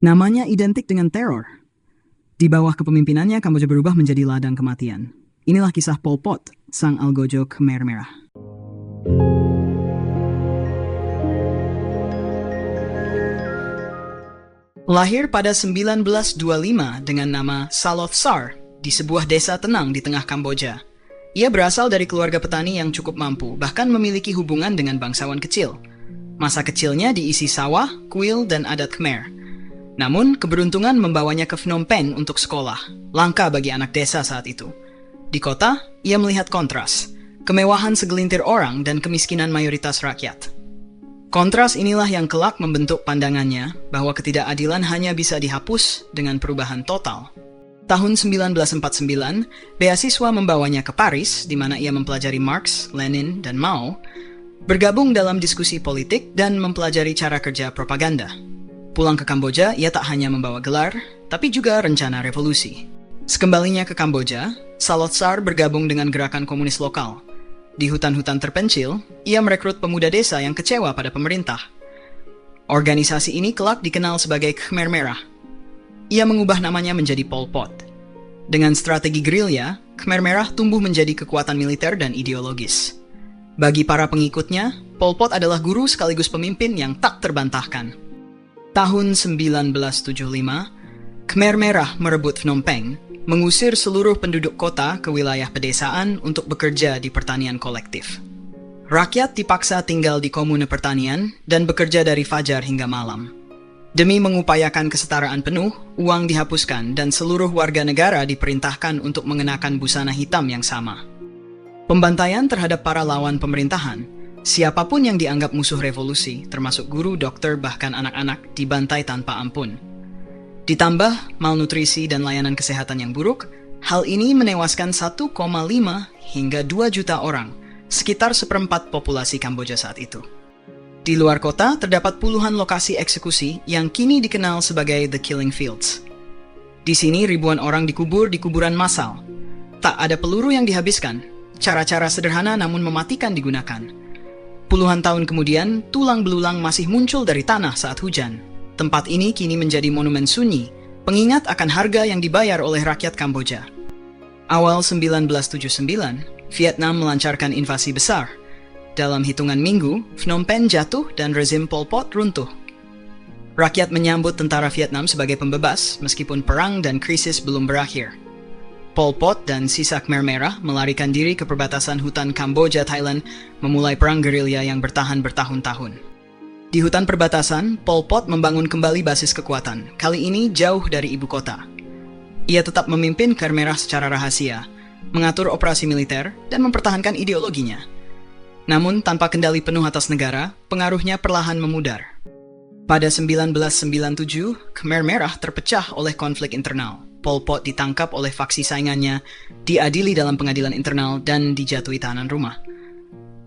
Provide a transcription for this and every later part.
Namanya identik dengan teror. Di bawah kepemimpinannya, Kamboja berubah menjadi ladang kematian. Inilah kisah Pol Pot, sang algojo Khmer Merah. Lahir pada 1925 dengan nama Saloth Sar di sebuah desa tenang di tengah Kamboja. Ia berasal dari keluarga petani yang cukup mampu, bahkan memiliki hubungan dengan bangsawan kecil. Masa kecilnya diisi sawah, kuil, dan adat Khmer. Namun, keberuntungan membawanya ke Phnom Penh untuk sekolah, langka bagi anak desa saat itu. Di kota, ia melihat kontras, kemewahan segelintir orang dan kemiskinan mayoritas rakyat. Kontras inilah yang kelak membentuk pandangannya bahwa ketidakadilan hanya bisa dihapus dengan perubahan total. Tahun 1949, beasiswa membawanya ke Paris, di mana ia mempelajari Marx, Lenin, dan Mao, bergabung dalam diskusi politik dan mempelajari cara kerja propaganda. Pulang ke Kamboja, ia tak hanya membawa gelar, tapi juga rencana revolusi. Sekembalinya ke Kamboja, Saloth Sar bergabung dengan gerakan komunis lokal. Di hutan-hutan terpencil, ia merekrut pemuda desa yang kecewa pada pemerintah. Organisasi ini kelak dikenal sebagai Khmer Merah. Ia mengubah namanya menjadi Pol Pot. Dengan strategi gerilya, Khmer Merah tumbuh menjadi kekuatan militer dan ideologis. Bagi para pengikutnya, Pol Pot adalah guru sekaligus pemimpin yang tak terbantahkan. Tahun 1975, Khmer Merah merebut Phnom Penh, mengusir seluruh penduduk kota ke wilayah pedesaan untuk bekerja di pertanian kolektif. Rakyat dipaksa tinggal di komune pertanian dan bekerja dari fajar hingga malam. Demi mengupayakan kesetaraan penuh, uang dihapuskan dan seluruh warga negara diperintahkan untuk mengenakan busana hitam yang sama. Pembantaian terhadap para lawan pemerintahan, siapapun yang dianggap musuh revolusi, termasuk guru, dokter, bahkan anak-anak, dibantai tanpa ampun. Ditambah malnutrisi dan layanan kesehatan yang buruk, hal ini menewaskan 1,5 hingga 2 juta orang, sekitar seperempat populasi Kamboja saat itu. Di luar kota, terdapat puluhan lokasi eksekusi yang kini dikenal sebagai The Killing Fields. Di sini ribuan orang dikubur di kuburan massal. Tak ada peluru yang dihabiskan, cara-cara sederhana namun mematikan digunakan. Puluhan tahun kemudian, tulang belulang masih muncul dari tanah saat hujan. Tempat ini kini menjadi monumen sunyi, pengingat akan harga yang dibayar oleh rakyat Kamboja. Awal 1979, Vietnam melancarkan invasi besar. Dalam hitungan minggu, Phnom Penh jatuh dan rezim Pol Pot runtuh. Rakyat menyambut tentara Vietnam sebagai pembebas, meskipun perang dan krisis belum berakhir. Pol Pot dan sisa Khmer Merah melarikan diri ke perbatasan hutan Kamboja, Thailand, memulai perang gerilya yang bertahan bertahun-tahun. Di hutan perbatasan, Pol Pot membangun kembali basis kekuatan, kali ini jauh dari ibu kota. Ia tetap memimpin Khmer Merah secara rahasia, mengatur operasi militer, dan mempertahankan ideologinya. Namun, tanpa kendali penuh atas negara, pengaruhnya perlahan memudar. Pada 1997, Khmer Merah terpecah oleh konflik internal. Pol Pot ditangkap oleh faksi saingannya, diadili dalam pengadilan internal, dan dijatuhi tahanan rumah.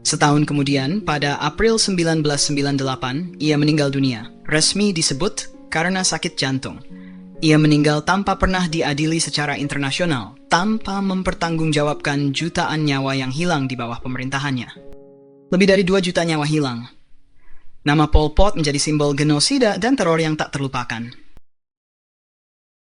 Setahun kemudian, pada April 1998, ia meninggal dunia. Resmi disebut karena sakit jantung. Ia meninggal tanpa pernah diadili secara internasional, tanpa mempertanggungjawabkan jutaan nyawa yang hilang di bawah pemerintahannya. Lebih dari 2 juta nyawa hilang. Nama Pol Pot menjadi simbol genosida dan teror yang tak terlupakan.